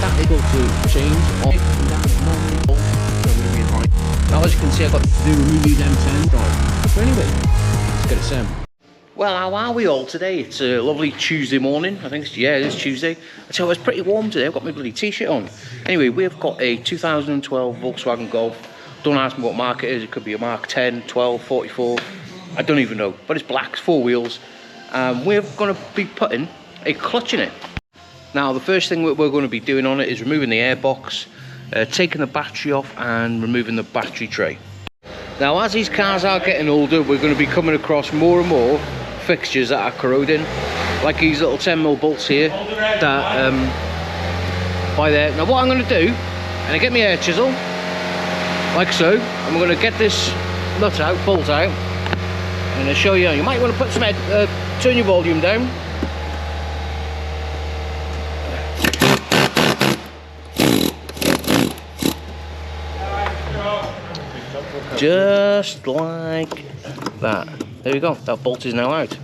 that able to change on now. As you can see, I've got to do remove these M10 drive. So anyway, let's get it assembled. Well, how are we all today? It's a lovely Tuesday morning. I think it is Tuesday. So it's pretty warm today. I've got my bloody t-shirt on. Anyway, we've got a 2012 Volkswagen Golf. Don't ask me what mark it is. It could be a Mark 10, 12, 44. I don't even know. But it's black, it's 4 wheels. We're going to be putting a clutch in it. Now, the first thing we're going to be doing on it is removing the airbox, taking the battery off and removing the battery tray. Now, as these cars are getting older, we're going to be coming across more and more fixtures that are corroding, like these little 10mm bolts here that by there. Now what I'm going to do, and I get my air chisel like so, and we're going to get this nut out, bolt out, and I'll show you. You might want to put some turn your volume down. Just like that. There we go, that bolt is now out.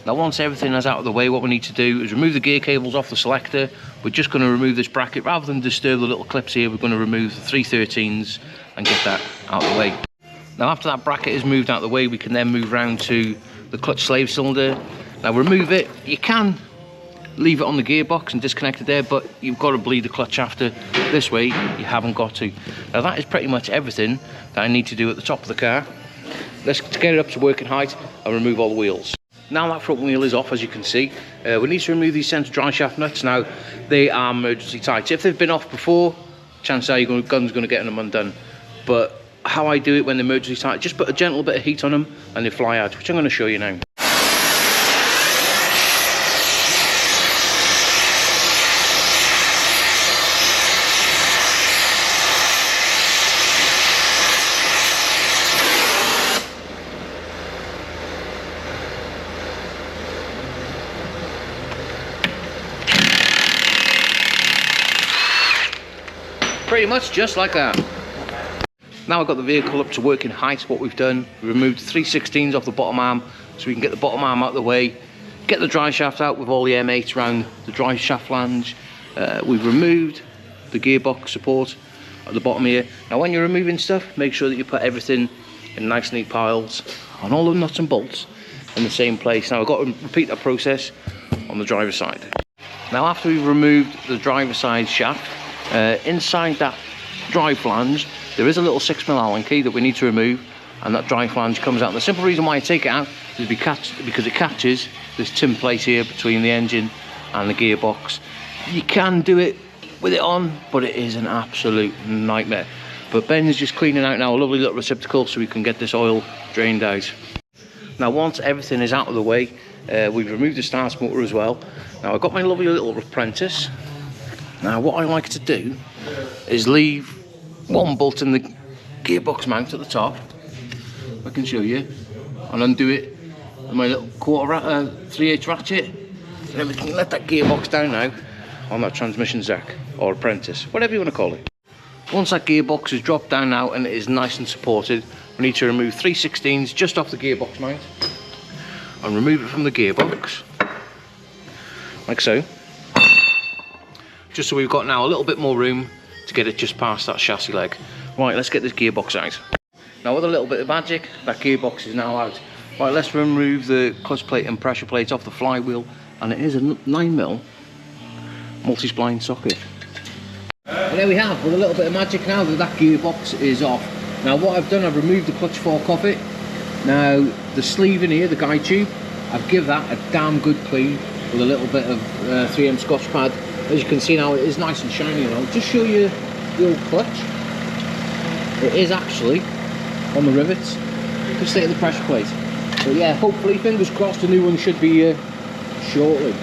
Now once everything is out of the way, what we need to do is remove the gear cables off the selector. We're just going to remove this bracket. Rather than disturb the little clips here, we're going to remove the 313s and get that out of the way. Now after that bracket is moved out of the way, we can then move round to the clutch slave cylinder. Now remove it. You can leave it on the gearbox and disconnect it there, but you've got to bleed the clutch after. This way, you haven't got to. Now that is pretty much everything that I need to do at the top of the car. Let's get it up to working height and remove all the wheels. Now that front wheel is off, as you can see, we need to remove these centre dry shaft nuts. Now they are emergency tight. If they've been off before, chances are your gun's going to get them undone. But how I do it when they're emergency tight, just put a gentle bit of heat on them and they fly out, which I'm going to show you now. Pretty much just like that. Now I've got the vehicle up to working height. What we've done, we removed 3/16 off the bottom arm so we can get the bottom arm out of the way, get the dry shaft out with all the M8 around the dry shaft flange. We've removed the gearbox support at the bottom here. Now when you're removing stuff, make sure that you put everything in nice neat piles on all the nuts and bolts in the same place. Now I've got to repeat that process on the driver's side. Now after we've removed the driver's side shaft, inside that drive flange there is a little 6mm Allen key that we need to remove, and that drive flange comes out. The simple reason why I take it out is because it catches this tin plate here between the engine and the gearbox. You can do it with it on, but it is an absolute nightmare. But Ben is just cleaning out now a lovely little receptacle so we can get this oil drained out. Now once everything is out of the way, we've removed the start motor as well. Now I've got my lovely little apprentice. Now what I like to do is leave one bolt in the gearbox mount at the top. I can show you, and undo it with my little 3/8 ratchet, and then we can let that gearbox down now on that transmission zack or apprentice, whatever you want to call it. Once that gearbox is dropped down now and it is nice and supported, we need to remove 3/16 just off the gearbox mount and remove it from the gearbox like so. Just so we've got now a little bit more room to get it just past that chassis leg. Right, let's get this gearbox out. Now with a little bit of magic, that gearbox is now out. Right, let's remove the clutch plate and pressure plate off the flywheel, and it is a 9mm multi-spline socket. And there we have, with a little bit of magic now that gearbox is off. Now what I've done, I've removed the clutch fork off it. Now the sleeve in here, the guide tube, I've given that a damn good clean with a little bit of 3M Scotch pad. As you can see now, it is nice and shiny now. Just show you the old clutch. It is actually on the rivets, just stay at the pressure plate. So yeah, hopefully, fingers crossed, a new one should be here shortly.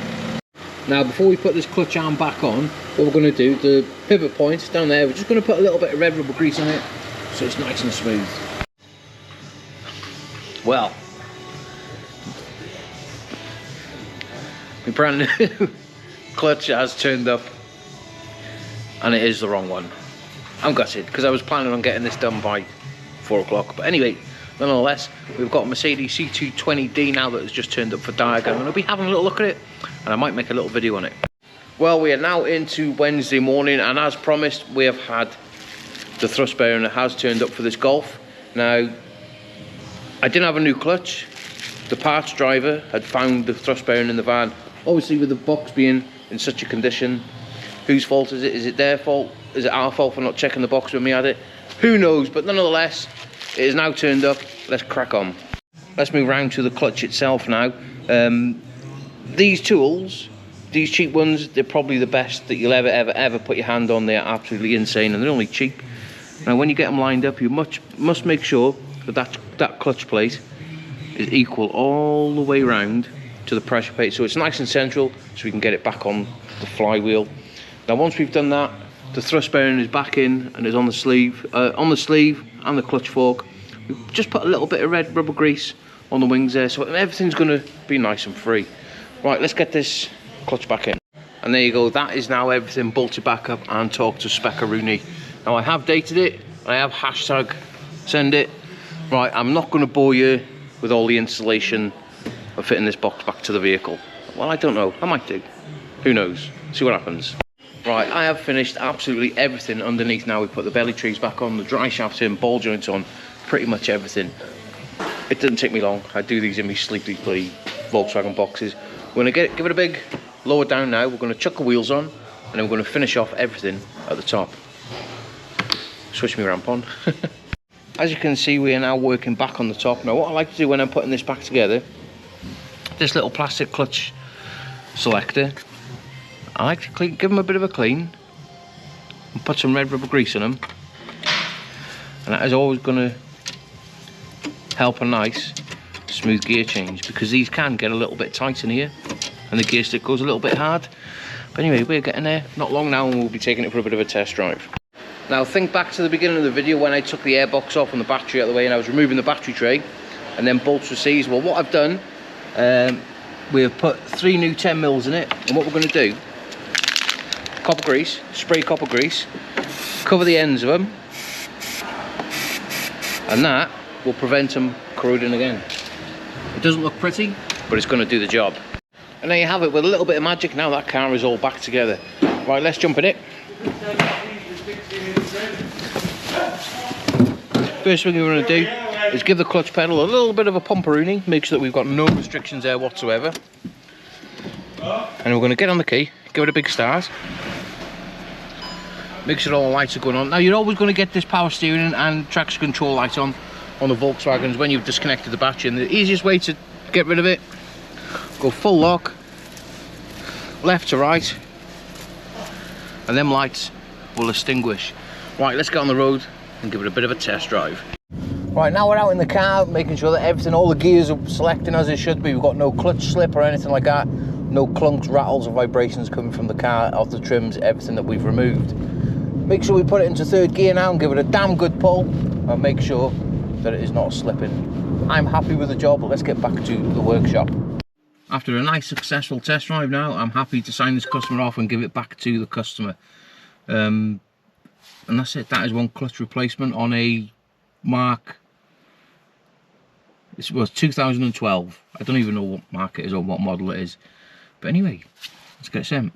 Now before we put this clutch arm back on, what we're going to do, the pivot point down there, we're just going to put a little bit of red rubber grease on it so it's nice and smooth. Well, my brand new clutch has turned up and it is the wrong one. I'm gutted because I was planning on getting this done by 4 o'clock, but anyway, nonetheless, we've got a Mercedes C220D now that has just turned up for diagram, and I'll be having a little look at it and I might make a little video on it. Well, we are now into Wednesday morning, and as promised, we have had the thrust bearing that has turned up for this Golf. Now, I didn't have a new clutch. The parts driver had found the thrust bearing in the van. Obviously, with the box being in such a condition, whose fault is it? Is it their fault? Is it our fault for not checking the box when we had it? Who knows, but nonetheless, it is now turned up. Let's crack on. Let's move round to the clutch itself now. These tools, these cheap ones, they're probably the best that you'll ever put your hand on. They're absolutely insane, and they're only cheap. Now, when you get them lined up, you must make sure that clutch plate is equal all the way round to the pressure plate, so it's nice and central, so we can get it back on the flywheel. Now, once we've done that, the thrust bearing is back in and is on the sleeve and the clutch fork. We've just put a little bit of red rubber grease on the wings there, so everything's going to be nice and free. Right, let's get this clutch back in. And there you go, that is now everything bolted back up and torqued to spec-a-rooney. Now, I have dated it, I have hashtag send it. Right, I'm not going to bore you with all the installation of fitting this box back to the vehicle. Well, I don't know, I might do. Who knows? See what happens. Right, I have finished absolutely everything underneath now. We put the belly trees back on, the dry shafts in, ball joints on, pretty much everything. It didn't take me long. I do these in my sleepy Volkswagen boxes. We're going to give it a big lower down now. We're going to chuck the wheels on, and then we're going to finish off everything at the top. Switch me ramp on. As you can see, we are now working back on the top. Now, what I like to do when I'm putting this back together, this little plastic clutch selector, I like to give them a bit of a clean and put some red rubber grease on them, and that is always going to help a nice smooth gear change, because these can get a little bit tight in here and the gear stick goes a little bit hard. But anyway, we're getting there. Not long now, and we'll be taking it for a bit of a test drive. Now, think back to the beginning of the video when I took the airbox off and the battery out of the way, and I was removing the battery tray and then bolts were seized. Well, what I've done, we have put 3 new 10mm in it, and what we're going to do, copper grease, spray copper grease, cover the ends of them, and that will prevent them corroding again. It doesn't look pretty, but it's going to do the job. And there you have it. With a little bit of magic, now that car is all back together. Right, let's jump in it. First thing we're going to do is give the clutch pedal a little bit of a pumperoonie, make sure that we've got no restrictions there whatsoever. And we're going to get on the key, give it a big start. Make sure all the lights are going on. Now, you're always going to get this power steering and traction control light on the Volkswagens when you've disconnected the battery, and the easiest way to get rid of it, go full lock, left to right, and them lights will extinguish. Right, let's get on the road and give it a bit of a test drive. Right, now we're out in the car, making sure that everything, all the gears are selecting as it should be. We've got no clutch slip or anything like that, no clunks, rattles or vibrations coming from the car, off the trims, everything that we've removed. Make sure we put it into 3rd gear now and give it a damn good pull, and make sure that it is not slipping. I'm happy with the job, but let's get back to the workshop. After a nice successful test drive now, I'm happy to sign this customer off and give it back to the customer. And that's it. That is one clutch replacement on a Mark. This was 2012. I don't even know what mark it is or what model it is. But anyway, let's get it sent.